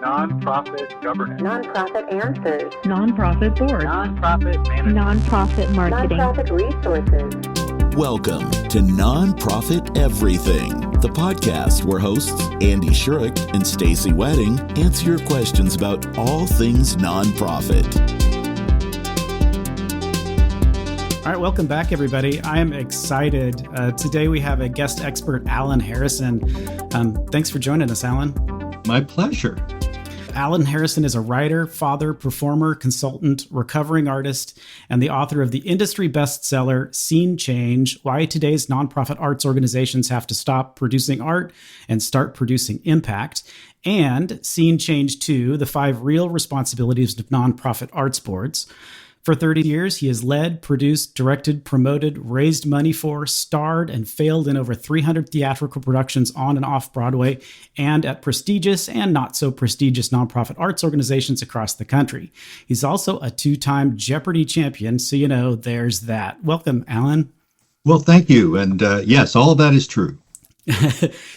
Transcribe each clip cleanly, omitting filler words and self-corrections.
Nonprofit governance. Nonprofit answers. Nonprofit board. Nonprofit management. Nonprofit marketing. Nonprofit resources. Welcome to Nonprofit Everything, the podcast where hosts Andy Shurick and Stacy Wedding answer your questions about all things nonprofit. All right, welcome back, everybody. I am excited. Today we have a guest expert, Alan Harrison. Thanks for joining us, Alan. My pleasure. Alan Harrison is a writer, father, performer, consultant, recovering artist, and the author of the industry bestseller, Scene Change: Why Today's Nonprofit Arts Organizations Have to Stop Producing Art and Start Producing Impact, and Scene Change 2: The 5 Real Responsibilities of Nonprofit Arts Boards. For 30 years, he has led, produced, directed, promoted, raised money for, starred, and failed in over 300 theatrical productions on and off Broadway and at prestigious and not so prestigious nonprofit arts organizations across the country. He's also a 2-time Jeopardy champion, so you know, there's that. Welcome, Alan. Well, thank you. And yes, all of that is true.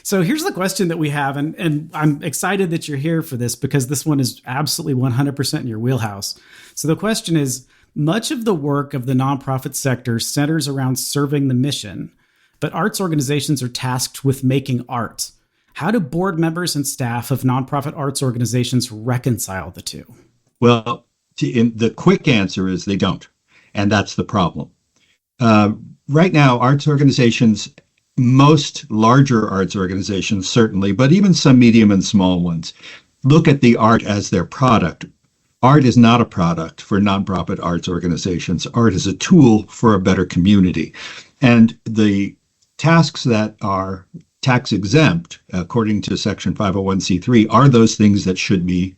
So here's the question that we have, and I'm excited that you're here for this because this one is absolutely 100% in your wheelhouse. So the question is, much of the work of the nonprofit sector centers around serving the mission, but arts organizations are tasked with making art. How do board members and staff of nonprofit arts organizations reconcile the two? Well, the quick answer is they don't, and that's the problem. Right now, arts organizations, most larger arts organizations certainly, but even some medium and small ones, look at the art as their product. Art is not a product for nonprofit arts organizations. Art is a tool for a better community. And the tasks that are tax exempt, according to Section 501c3, are those things that should be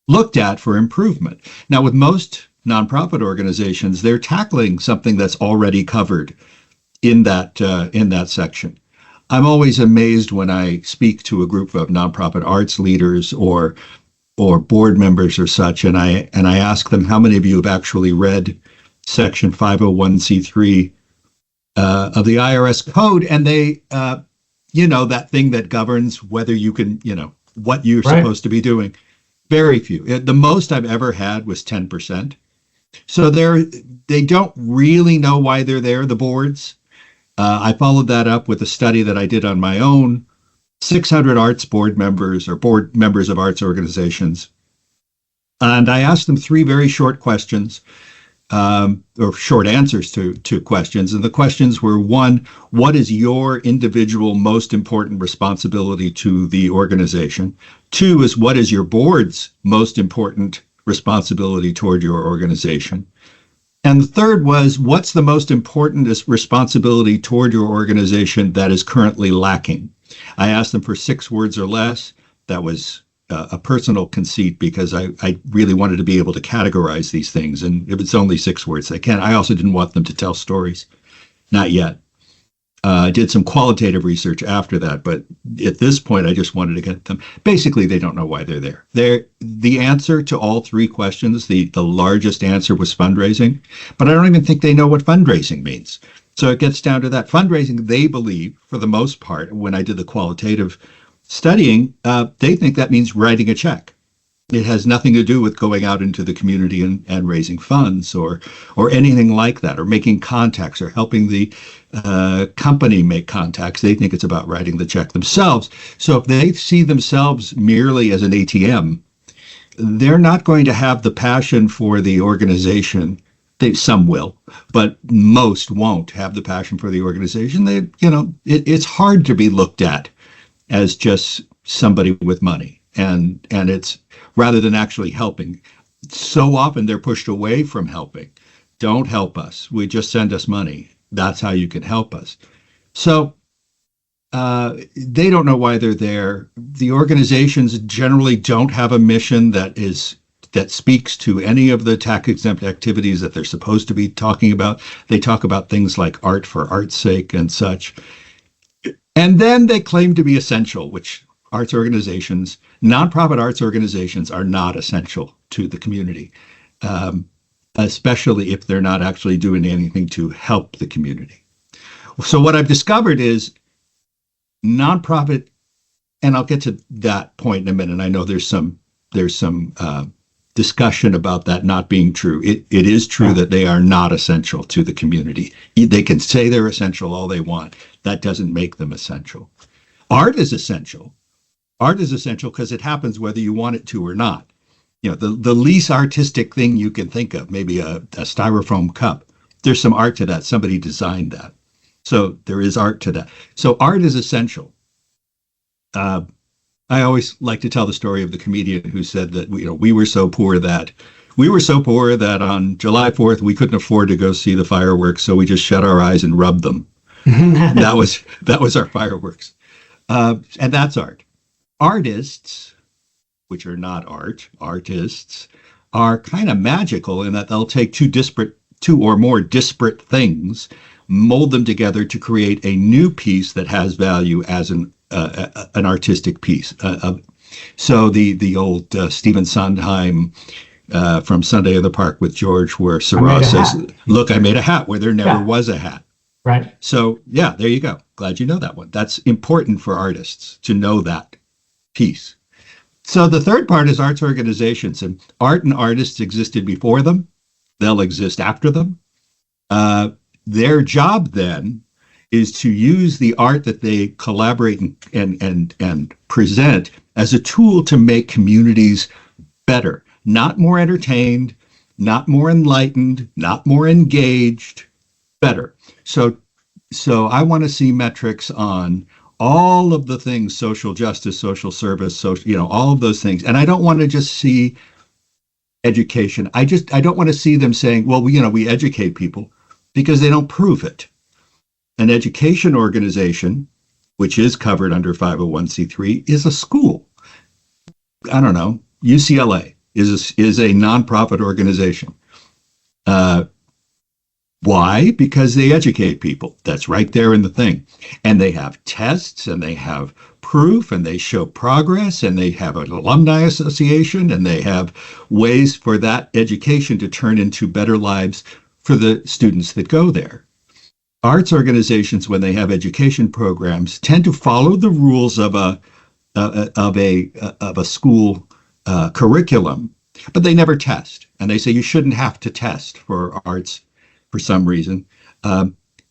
looked at for improvement. Now, with most nonprofit organizations, they're tackling something that's already covered in that section. I'm always amazed when I speak to a group of nonprofit arts leaders or board members or such, and I ask them, how many of you have actually read Section 501c3 of the IRS code? And they, that thing that governs whether you can, what you're supposed to be doing. Very few. The most I've ever had was 10%. So they don't really know why they're there, the boards. I followed that up with a study that I did on my own. 600 arts board members or board members of arts organizations. And I asked them 3 very short questions, or short answers to questions. And the questions were, 1, what is your individual most important responsibility to the organization? 2 is, what is your board's most important responsibility toward your organization? And the 3rd was, what's the most important responsibility toward your organization that is currently lacking? I asked them for 6 words or less. That was a personal conceit because I really wanted to be able to categorize these things. And if it's only 6 words, they can. I also didn't want them to tell stories. Not yet. I did some qualitative research after that, but at this point, I just wanted to get them. Basically, they don't know why they're there. The answer to all 3 questions, the largest answer was fundraising, but I don't even think they know what fundraising means. So it gets down to that. Fundraising, they believe, for the most part, when I did the qualitative studying, they think that means writing a check. It has nothing to do with going out into the community and raising funds or anything like that, or making contacts or helping the company make contacts. They think it's about writing the check themselves. So if they see themselves merely as an ATM, they're not going to have the passion for the organization. Some will, but most won't have the passion for the organization. It's hard to be looked at as just somebody with money, and it's rather than actually helping. So often they're pushed away from helping. Don't help us. Just send us money. That's how you can help us. So they don't know why they're there. The organizations generally don't have a mission that speaks to any of the tax-exempt activities that they're supposed to be talking about. They talk about things like art for art's sake and such. And then they claim to be essential, which nonprofit arts organizations are not essential to the community, especially if they're not actually doing anything to help the community. So what I've discovered is nonprofit, and I'll get to that point in a minute. I know there's some there's some discussion about that not being true. It is true that they are not essential to the community. They can say they're essential all they want. That doesn't make them essential. Art is essential. Art is essential because it happens whether you want it to or not. You know, the least artistic thing you can think of, maybe a styrofoam cup. There's some art to that. Somebody designed that. So there is art to that. So art is essential. I always like to tell the story of the comedian who said that we were so poor that on July 4th we couldn't afford to go see the fireworks, so we just shut our eyes and rubbed them. that was our fireworks, and that's art. Artists, which are not artists, are kind of magical in that they'll take two or more disparate things, mold them together to create a new piece that has value as an artistic piece. So the old Stephen Sondheim from Sunday in the Park with George, where Seurat says, "Look, I made a hat where there never was a hat." Right. So yeah, there you go. Glad you know that one. That's important for artists to know that piece. So the third part is arts organizations, and art and artists existed before them. They'll exist after them. Their job then is to use the art that they collaborate and present as a tool to make communities better, not more entertained, not more enlightened, not more engaged, better. So I want to see metrics on all of the things: social justice, social service, all of those things. And I don't want to just see education. I don't want to see them saying, well, we educate people, because they don't prove it. An education organization, which is covered under 501c3, is a school. I don't know. UCLA is a nonprofit organization. Why? Because they educate people. That's right there in the thing. And they have tests, and they have proof, and they show progress, and they have an alumni association, and they have ways for that education to turn into better lives for the students that go there. Arts organizations, when they have education programs, tend to follow the rules of a school curriculum, but they never test. And they say you shouldn't have to test for arts for some reason.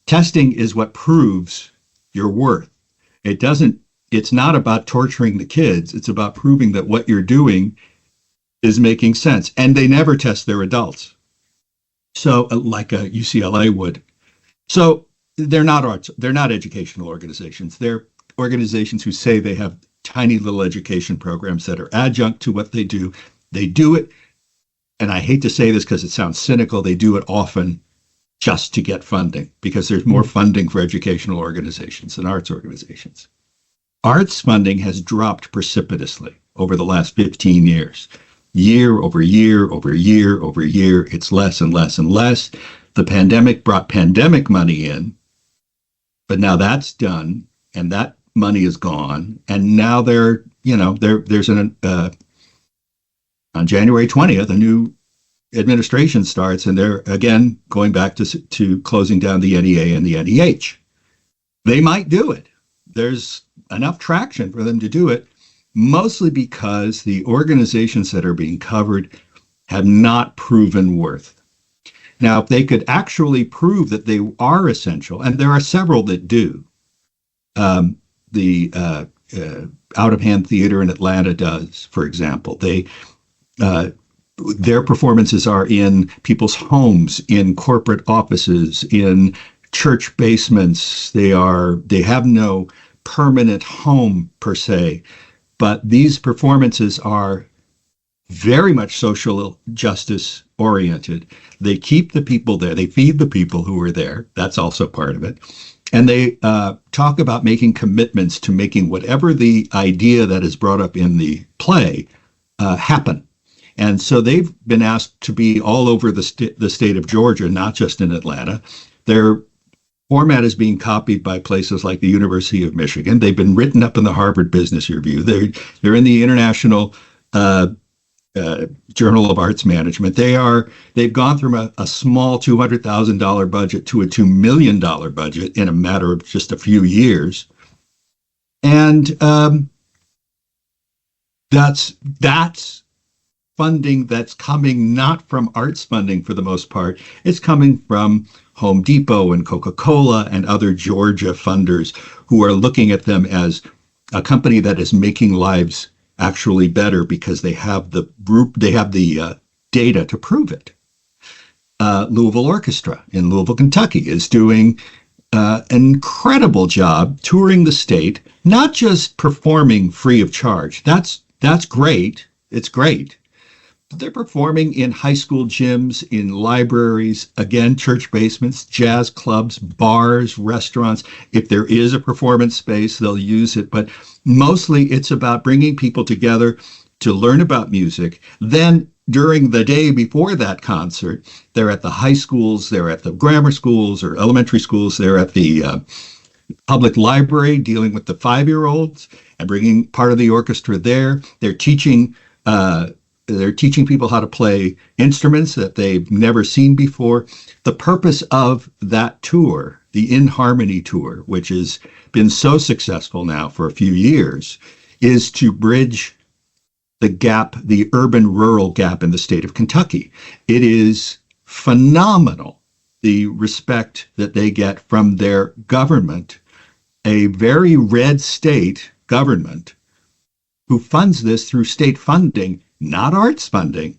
Testing is what proves your worth. It's not about torturing the kids. It's about proving that what you're doing is making sense. And they never test their adults. So like a UCLA would. So they're not arts. They're not educational organizations. They're organizations who say they have tiny little education programs that are adjunct to what they do. They do it, and I hate to say this because it sounds cynical, they do it often just to get funding, because there's more funding for educational organizations than arts organizations. Arts funding has dropped precipitously over the last 15 years. Year over year over year over year, it's less and less and less. The pandemic brought pandemic money in, but now that's done, and that money is gone. And now there's on January 20th, a new administration starts, and they're again going back to closing down the NEA and the NEH. They might do it. There's enough traction for them to do it, mostly because the organizations that are being covered have not proven worth. Now, if they could actually prove that they are essential, and there are several that do, the Out of Hand Theater in Atlanta does, for example. Their performances are in people's homes, in corporate offices, in church basements. They have no permanent home per se, but these performances are very much social justice oriented. They keep the people there. They feed the people who are there. That's also part of it. And they talk about making commitments to making whatever the idea that is brought up in the play happen. And so they've been asked to be all over the state of Georgia, not just in Atlanta. Their format is being copied by places like the University of Michigan. They've been written up in the Harvard Business Review. They're in the International Journal of Arts Management. They've gone from a small $200,000 budget to a $2 million budget in a matter of just a few years. And that's funding that's coming not from arts funding for the most part. It's coming from Home Depot and Coca-Cola and other Georgia funders who are looking at them as a company that is making lives actually better because they have the data to prove it. Louisville Orchestra in Louisville, Kentucky is doing an incredible job touring the state, not just performing free of charge. That's great. It's great. They're performing in high school gyms, in libraries, again, church basements, jazz clubs, bars, restaurants. If there is a performance space, they'll use it. But mostly it's about bringing people together to learn about music. Then during the day before that concert, they're at the high schools, they're at the grammar schools or elementary schools, they're at the public library dealing with the 5-year-olds and bringing part of the orchestra there. They're teaching people how to play instruments that they've never seen before. The purpose of that tour, the In Harmony tour, which has been so successful now for a few years, is to bridge the gap, the urban-rural gap in the state of Kentucky. It is phenomenal, the respect that they get from their government, a very red state government who funds this through state funding, not arts funding,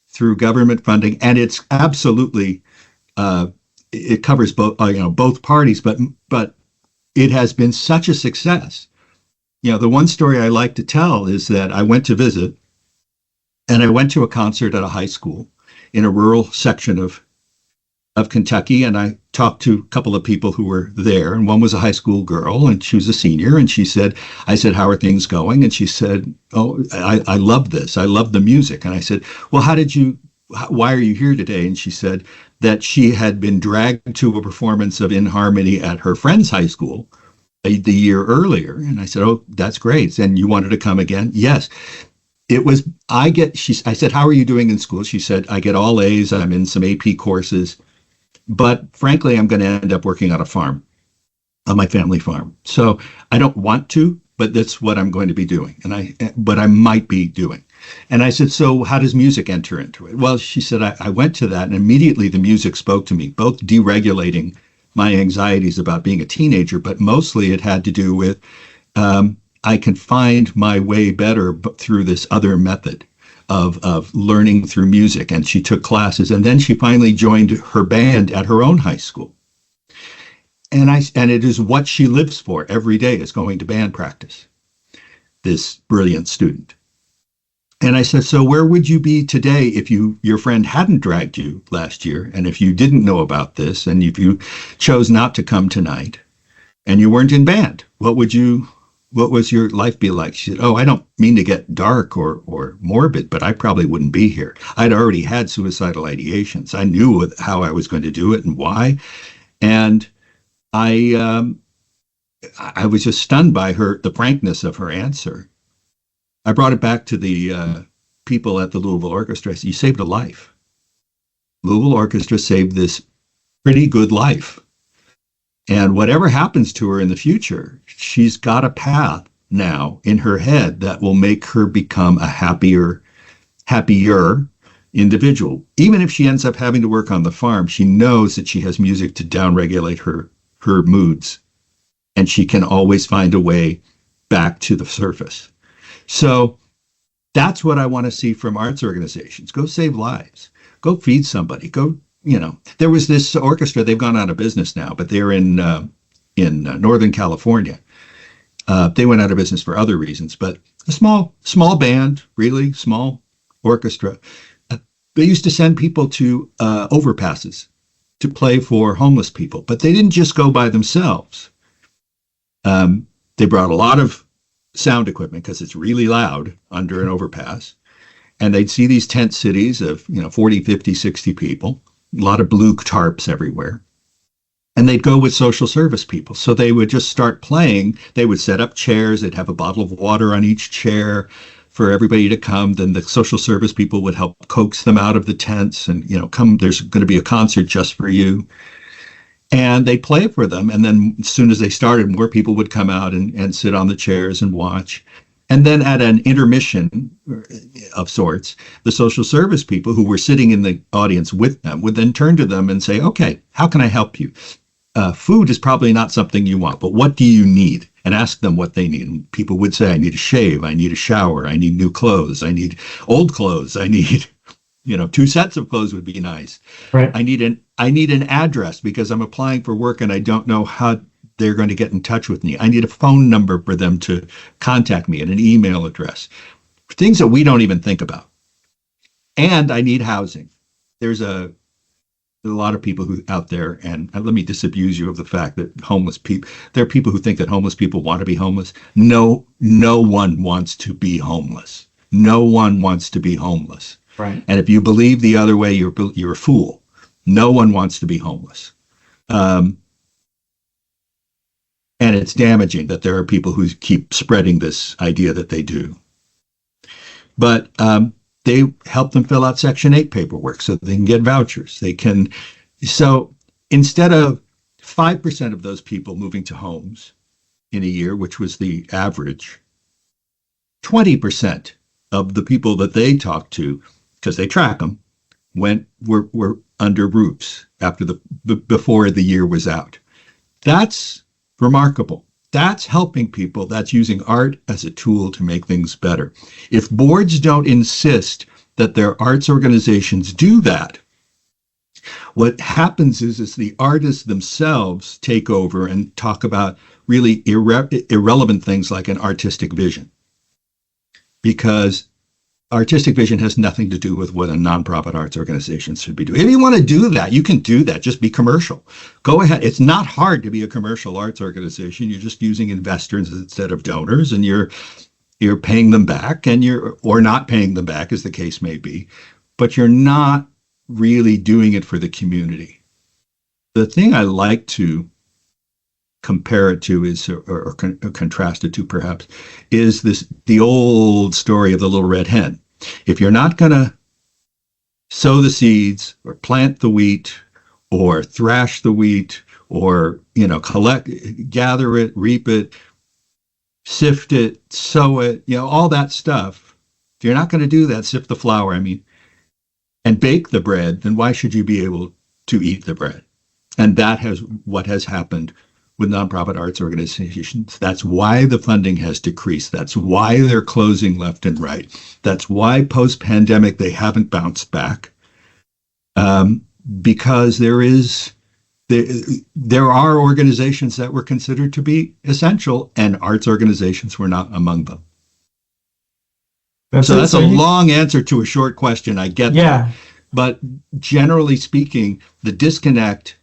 through government funding. And it's absolutely, it covers both parties, but it has been such a success. The one story I like to tell is that I went to visit, and I went to a concert at a high school in a rural section of Kentucky, and I talked to a couple of people who were there, and one was a high school girl, and she was a senior, and I said, how are things going? And she said, oh, I love this. I love the music. And I said, well, why are you here today? And she said that she had been dragged to a performance of In Harmony at her friend's high school the year earlier. And I said, oh, that's great. And you wanted to come again? Yes. I said, how are you doing in school? She said, I get all A's. I'm in some AP courses, but frankly, I'm going to end up working on a farm, on my family farm. So I don't want to, but that's what I'm going to be doing. But I might be doing. And I said, so how does music enter into it? Well, she said, I went to that, and immediately the music spoke to me, both deregulating my anxieties about being a teenager, but mostly it had to do with I can find my way better through this other method of learning through music. And she took classes, and then she finally joined her band at her own high school. And it is what she lives for every day, is going to band practice, this brilliant student. And I said, so where would you be today if your friend hadn't dragged you last year, and if you didn't know about this, and if you chose not to come tonight, and you weren't in band? What was your life be like? She said, oh, I don't mean to get dark or morbid, but I probably wouldn't be here. I'd already had suicidal ideations. I knew how I was going to do it and why. And I was just stunned by the frankness of her answer. I brought it back to the people at the Louisville Orchestra. I said, you saved a life. Louisville Orchestra saved this pretty good life. And whatever happens to her in the future, she's got a path now in her head that will make her become a happier individual. Even if she ends up having to work on the farm, she knows that she has music to downregulate her moods. And she can always find a way back to the surface. So that's what I want to see from arts organizations. Go save lives. Go feed somebody. There was this orchestra, they've gone out of business now, but they're in Northern California. They went out of business for other reasons, but a small band, really small orchestra. They used to send people to overpasses to play for homeless people, but they didn't just go by themselves. They brought a lot of sound equipment because it's really loud under an overpass. And they'd see these tent cities of 40, 50, 60 people, a lot of blue tarps everywhere. And they'd go with social service people. So they would just start playing. They would set up chairs. They'd have a bottle of water on each chair for everybody to come. Then the social service people would help coax them out of the tents and, come, there's going to be a concert just for you. And they'd play for them. And then as soon as they started, more people would come out and sit on the chairs and watch. And then at an intermission of sorts, the social service people who were sitting in the audience with them would then turn to them and say, okay, how can I help you? Food is probably not something you want, but what do you need? And ask them what they need. And people would say, I need a shave, I need a shower, I need new clothes, I need old clothes, I need, 2 sets of clothes would be nice. Right. I need an address because I'm applying for work and I don't know how they're going to get in touch with me. I need a phone number for them to contact me and an email address. Things that we don't even think about. And I need housing. There's a lot of people who out there, and let me disabuse you of the fact that there are people who think that homeless people want to be homeless. No one wants to be homeless. No one wants to be homeless. Right. And if you believe the other way, you're a fool. No one wants to be homeless. And it's damaging that there are people who keep spreading this idea that they do. But they help them fill out Section 8 paperwork so they can get vouchers. So instead of 5% of those people moving to homes in a year, which was the average, 20% of the people that they talked to, because they track them, were under roofs before the year was out. That's remarkable. That's helping people. That's using art as a tool to make things better. If boards don't insist that their arts organizations do that, what happens is the artists themselves take over and talk about really irrelevant things like an artistic vision. Because artistic vision has nothing to do with what a nonprofit arts organization should be doing. If you want to do that, you can do that. Just be commercial. Go ahead. It's not hard to be a commercial arts organization. You're just using investors instead of donors, and you're paying them back, or not paying them back, as the case may be, but you're not really doing it for the community. The thing I like to compare it to is, or contrast it to perhaps, is the old story of the little red hen. If you're not going to sow the seeds or plant the wheat or thrash the wheat or, gather it, reap it, sift it, sow it, all that stuff. If you're not going to do that, sift the flour, and bake the bread, then why should you be able to eat the bread? And that what has happened with nonprofit arts organizations. That's why the funding has decreased. That's why they're closing left and right. That's why post-pandemic they haven't bounced back. Because there are organizations that were considered to be essential, and arts organizations were not among them. That's a long answer to a short question. I get that. But generally speaking, the disconnect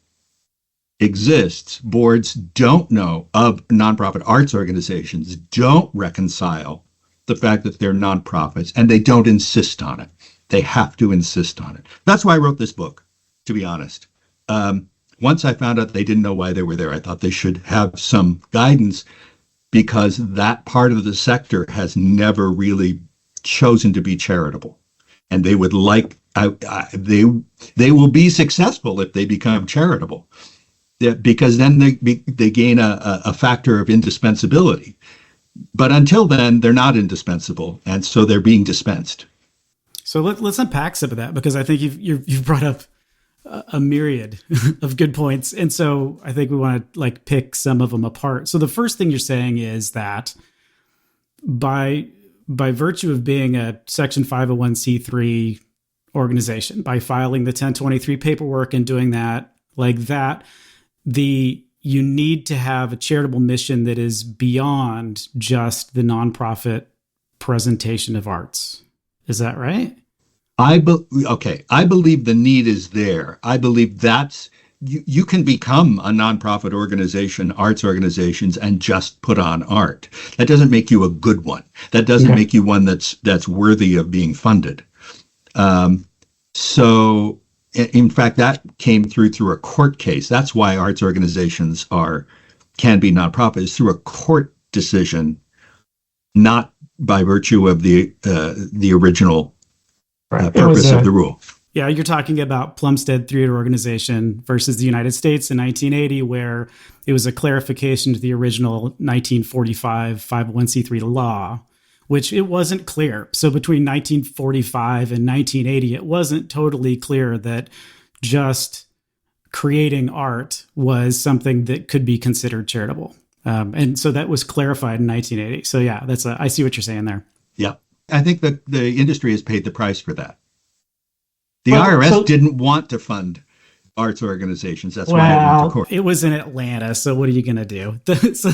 exists. Boards don't know of nonprofit arts organizations, don't reconcile the fact that they're nonprofits, and they don't insist on it. They have to insist on it. That's why I wrote this book, to be honest. Once I found out they didn't know why they were there, I thought they should have some guidance, because that part of the sector has never really chosen to be charitable. And they would they will be successful if they become charitable. Because then they gain a factor of indispensability. But until then, they're not indispensable, and so they're being dispensed. So let's unpack some of that, because I think you've brought up a myriad of good points, and so I think we want to pick some of them apart. So the first thing you're saying is that by virtue of being a Section 501c3 organization, by filing the 1023 paperwork and doing that like that, you need to have a charitable mission that is beyond just the nonprofit presentation of arts. Is that right? I believe the need is there. I believe that's, you can become a nonprofit organization, arts organizations, and just put on art. That doesn't make you a good one. That doesn't make you one that's worthy of being funded. So in fact, that came through a court case. That's why arts organizations can be nonprofits, through a court decision, not by virtue of the original purpose of the rule. Yeah, you're talking about Plumstead Theater Organization versus the United States in 1980, where it was a clarification to the original 1945 501c3 law, which it wasn't clear. So between 1945 and 1980, it wasn't totally clear that just creating art was something that could be considered charitable. And so that was clarified in 1980. So yeah, I see what you're saying there. Yeah. I think that the industry has paid the price for that. The IRS didn't want to fund arts organizations. That's why it went to court. It was in Atlanta, so what are you going to do? So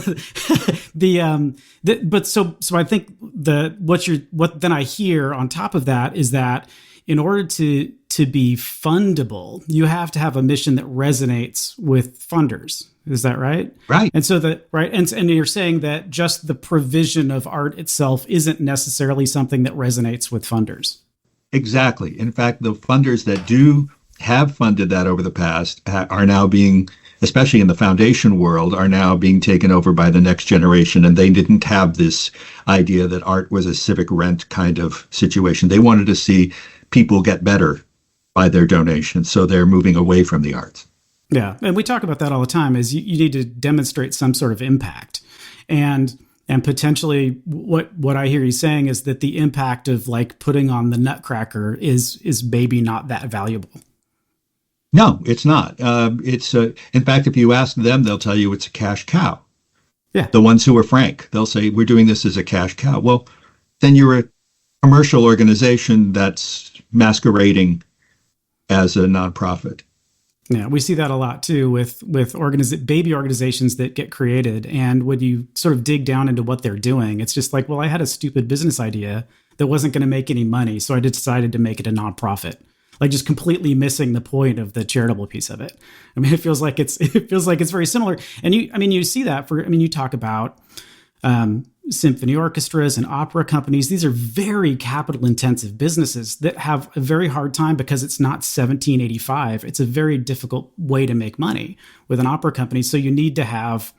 I think what then I hear on top of that is that in order to be fundable, you have to have a mission that resonates with funders. Is that right? Right. And so and you're saying that just the provision of art itself isn't necessarily something that resonates with funders. Exactly. In fact, the funders that do have funded that over the past are now being, especially in the foundation world, are now being taken over by the next generation. And they didn't have this idea that art was a civic rent kind of situation. They wanted to see people get better by their donations. So they're moving away from the arts. Yeah. And we talk about that all the time is you need to demonstrate some sort of impact. And potentially what I hear you saying is that the impact of like putting on the Nutcracker is maybe not that valuable. No, it's not. In fact, if you ask them, they'll tell you it's a cash cow. Yeah. The ones who are frank, they'll say, we're doing this as a cash cow. Well, then you're a commercial organization that's masquerading as a nonprofit. Yeah, we see that a lot too with baby organizations that get created. And when you sort of dig down into what they're doing, it's just like, well, I had a stupid business idea that wasn't going to make any money. So I decided to make it a nonprofit, like just completely missing the point of the charitable piece of it. I mean, it feels like it's very similar. And you see that you talk about symphony orchestras and opera companies. These are very capital intensive businesses that have a very hard time because it's not 1785. It's a very difficult way to make money with an opera company. So you need to have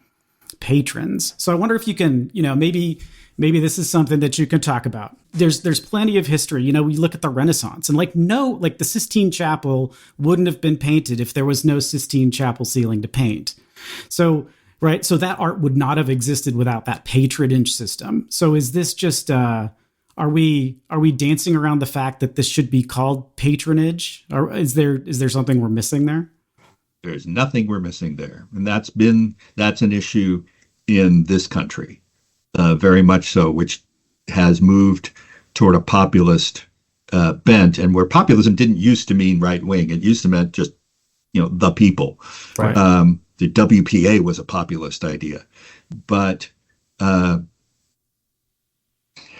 patrons. So I wonder if you can, maybe this is something that you can talk about. There's plenty of history. We look at the Renaissance and the Sistine Chapel wouldn't have been painted if there was no Sistine Chapel ceiling to paint. So that art would not have existed without that patronage system. So is this just, are we dancing around the fact that this should be called patronage? Or is there something we're missing there? There's nothing we're missing there. And that's an issue in this country, very much so, which has moved toward a populist bent, and where populism didn't used to mean right wing. It used to mean just, the people. Right. The WPA was a populist idea, but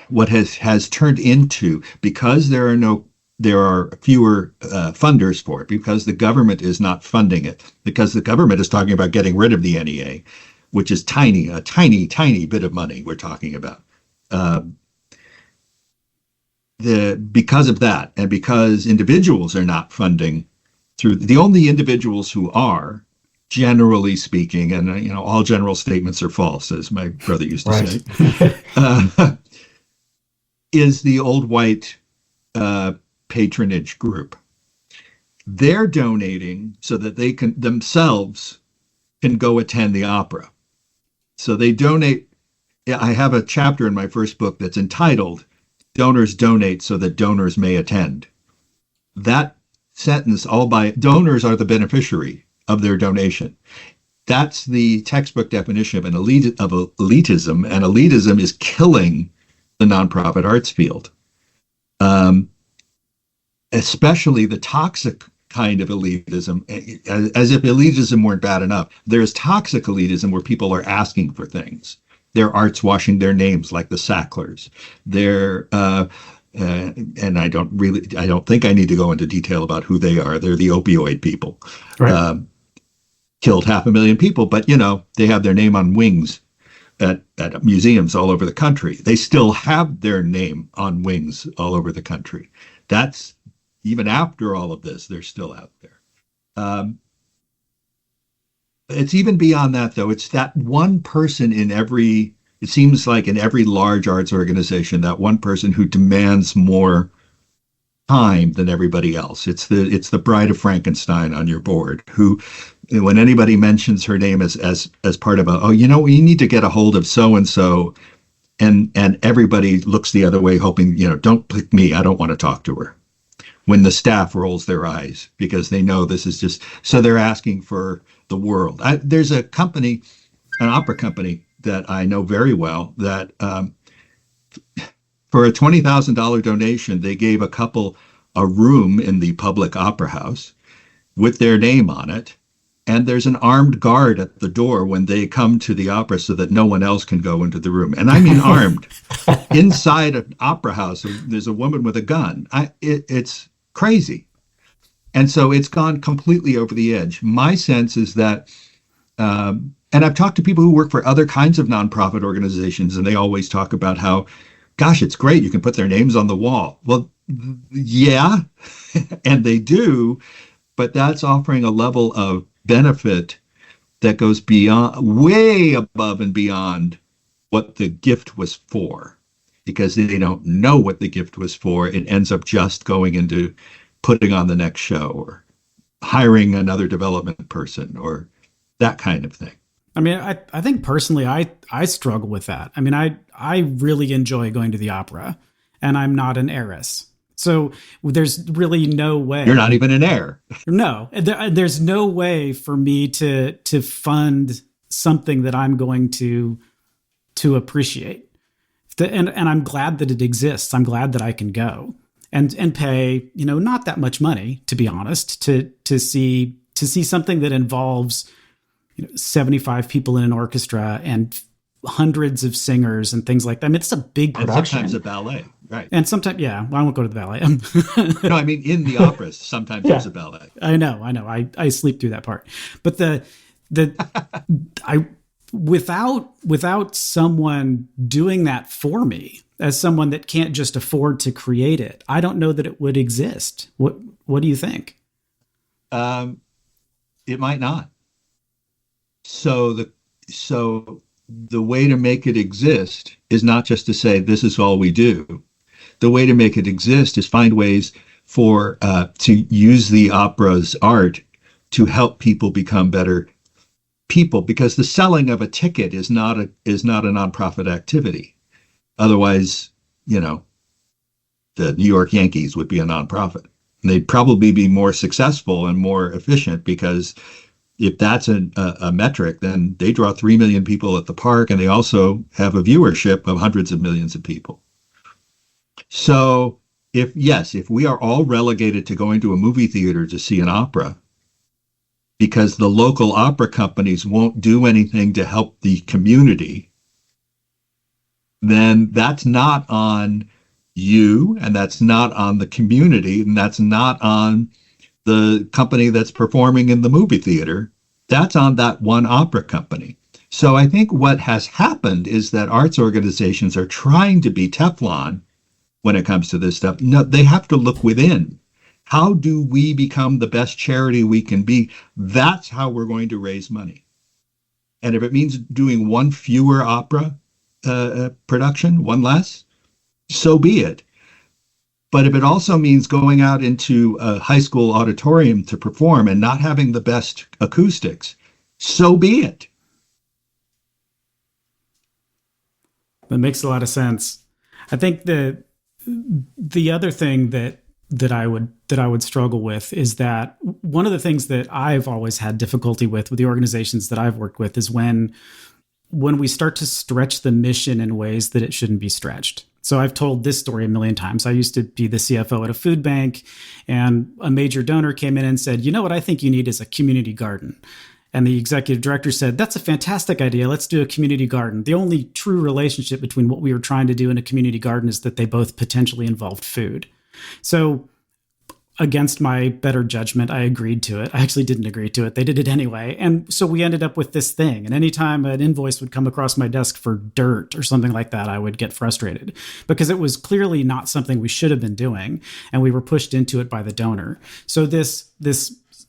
what has turned into, because there are fewer funders for it, because the government is not funding it, because the government is talking about getting rid of the NEA, which is a tiny bit of money we're talking about. Because of that, and because individuals are not funding through, the only individuals who are, generally speaking, and all general statements are false, as my brother used to say, is the old white patronage group. They're donating so that they can themselves can go attend the opera. So they donate. I have a chapter in my first book that's entitled "Donors Donate so that donors may attend." That sentence, all by donors are the beneficiary of their donation. That's the textbook definition of elitism, and elitism is killing the nonprofit arts field. Especially the toxic kind of elitism, as if elitism weren't bad enough. There's toxic elitism where people are asking for things. Their art's washing their names, like the Sacklers. They're and I don't think I need to go into detail about who they are. They're the opioid people. Right. Killed 500,000 people, but they have their name on wings at museums all over the country. They still have their name on wings all over the country. That's, even after all of this, they're still out there. It's even beyond that, though. It's that one person it seems like in every large arts organization, that one person who demands more time than everybody else. It's the Bride of Frankenstein on your board, who, when anybody mentions her name as part of we need to get a hold of so and so, and everybody looks the other way, hoping, don't pick me. I don't want to talk to her. When the staff rolls their eyes because they know this is just, so they're asking for the world. There's a company, an opera company that I know very well that for a $20,000 donation, they gave a couple a room in the public opera house with their name on it. And there's an armed guard at the door when they come to the opera so that no one else can go into the room. And I mean armed. Inside an opera house, there's a woman with a gun. It's crazy. And so it's gone completely over the edge. My sense is that, and I've talked to people who work for other kinds of nonprofit organizations, and they always talk about how, gosh, it's great. You can put their names on the wall. Well, yeah, and they do, but that's offering a level of benefit that goes beyond, way above and beyond what the gift was for, because they don't know what the gift was for. It ends up just going into putting on the next show or hiring another development person or that kind of thing. I mean, I think personally, I struggle with that. I mean, I really enjoy going to the opera, and I'm not an heiress. So there's really no way. You're not even an heir. No, there's no way for me to fund something that I'm going to appreciate. And I'm glad that it exists. I'm glad that I can go and pay, not that much money, to be honest, to see something that involves 75 people in an orchestra and hundreds of singers and things like that. I mean, it's a big production. And sometimes a ballet, right? And sometimes, I won't go to the ballet. No, I mean, in the operas, sometimes there's a ballet. I know. I sleep through that part. But without someone doing that for me, as someone that can't just afford to create it, I don't know that it would exist. What do you think? It might not. So the way to make it exist is not just to say this is all we do. The way to make it exist is find ways for to use the opera's art to help people become better people, because the selling of a ticket is not a nonprofit activity. Otherwise, the New York Yankees would be a nonprofit. And they'd probably be more successful and more efficient, because if that's a metric, then they draw 3 million people at the park, and they also have a viewership of hundreds of millions of people. So if we are all relegated to going to a movie theater to see an opera because the local opera companies won't do anything to help the community, then that's not on you, and that's not on the community, and that's not on the company that's performing in the movie theater. That's on that one opera company. So I think what has happened is that arts organizations are trying to be Teflon when it comes to this stuff. No, they have to look within. How do we become the best charity we can be? That's how we're going to raise money. And if it means doing one fewer opera production, one less, so be it. But if it also means going out into a high school auditorium to perform and not having the best acoustics, so be it. That makes a lot of sense. I think the other thing that I would struggle with is that one of the things that I've always had difficulty with the organizations that I've worked with is when we start to stretch the mission in ways that it shouldn't be stretched. So I've told this story a million times. I used to be the CFO at a food bank, and a major donor came in and said, what I think you need is a community garden. And the executive director said, that's a fantastic idea. Let's do a community garden. The only true relationship between what we were trying to do in a community garden is that they both potentially involved food. So against my better judgment, I agreed to it. I actually didn't agree to it. They did it anyway. And so we ended up with this thing. And anytime an invoice would come across my desk for dirt or something like that, I would get frustrated because it was clearly not something we should have been doing. And we were pushed into it by the donor. So this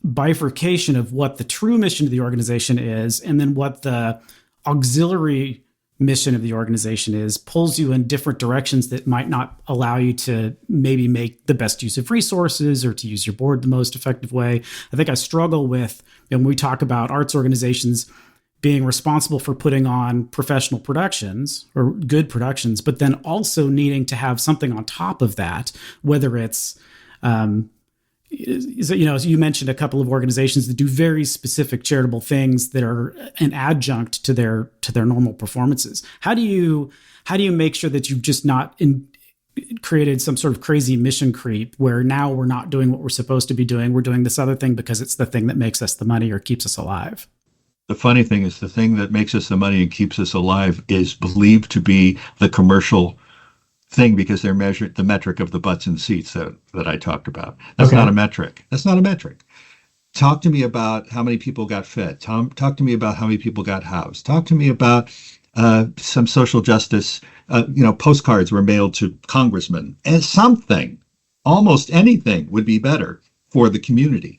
bifurcation of what the true mission of the organization is, and then what the auxiliary mission of the organization is, pulls you in different directions that might not allow you to maybe make the best use of resources or to use your board the most effective way. I think I struggle with, and when we talk about arts organizations being responsible for putting on professional productions or good productions, but then also needing to have something on top of that, whether it's, you mentioned a couple of organizations that do very specific charitable things that are an adjunct to their normal performances. How do you make sure that you've just not created some sort of crazy mission creep where now we're not doing what we're supposed to be doing? We're doing this other thing because it's the thing that makes us the money or keeps us alive. The funny thing is the thing that makes us the money and keeps us alive is believed to be the commercial thing because they're measured the metric of the butts and seats that I talked about. That's not a metric. That's not a metric. Talk to me about how many people got fed. Talk to me about how many people got housed. Talk to me about some social justice, postcards were mailed to congressmen, and something, almost anything would be better for the community.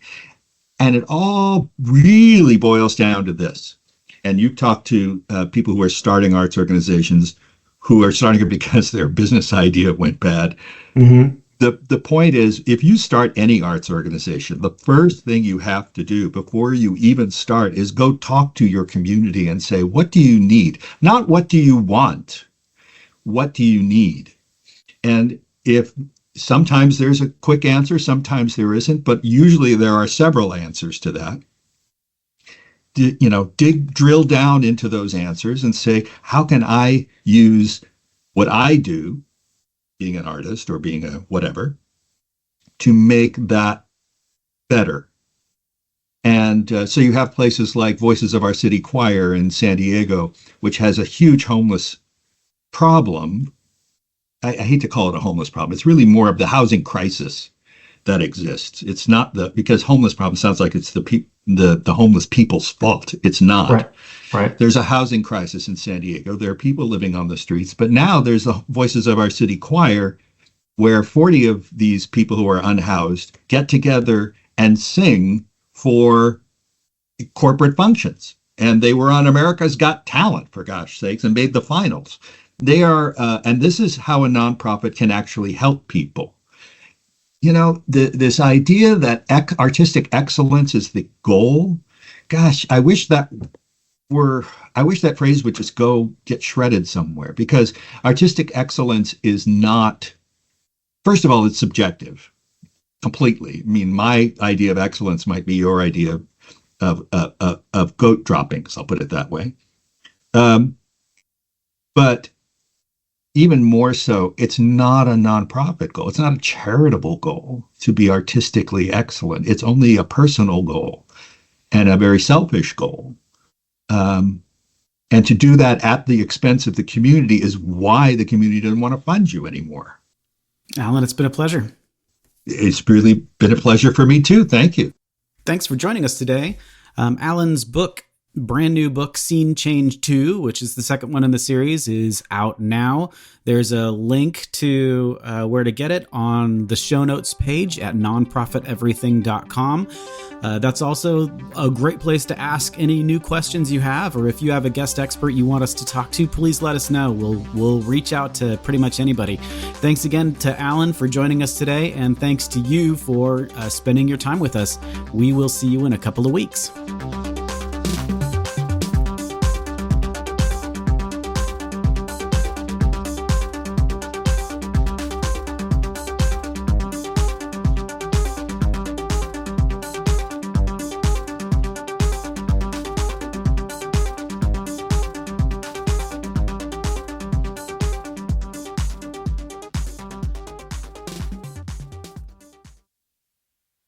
And it all really boils down to this. And you talk to people who are starting arts organizations who are starting it because their business idea went bad. Mm-hmm. The point is, if you start any arts organization, the first thing you have to do before you even start is go talk to your community and say, what do you need? Not what do you want? What do you need? And if sometimes there's a quick answer, sometimes there isn't, but usually there are several answers to that. Drill down into those answers and say, how can I use what I do, being an artist or being a whatever, to make that better? And so you have places like Voices of Our City Choir in San Diego, which has a huge homeless problem. I hate to call it a homeless problem. It's really more of the housing crisis that exists. It's not because homeless problem sounds like it's the homeless people's fault. It's not. Right. There's a housing crisis in San Diego. There are people living on the streets, but now there's the Voices of Our City Choir, where 40 of these people who are unhoused get together and sing for corporate functions. And they were on America's Got Talent, for gosh sakes, and made the finals. They are, and this is how a nonprofit can actually help people. This idea that artistic excellence is the goal. Gosh, I wish that phrase would just go get shredded somewhere, because artistic excellence is not, first of all, it's subjective completely. I mean, my idea of excellence might be your idea of goat droppings. I'll put it that way. But even more so, it's not a nonprofit goal. It's not a charitable goal to be artistically excellent. It's only a personal goal and a very selfish goal. And to do that at the expense of the community is why the community doesn't want to fund you anymore. Alan, it's been a pleasure. It's really been a pleasure for me too. Thank you. Thanks for joining us today. Alan's brand new book, Scene Change 2, which is the second one in the series, is out now. There's a link to where to get it on the show notes page at nonprofiteverything.com. That's also a great place to ask any new questions you have, or if you have a guest expert you want us to talk to, please let us know. We'll reach out to pretty much anybody. Thanks again to Alan for joining us today, and thanks to you for spending your time with us. We will see you in a couple of weeks.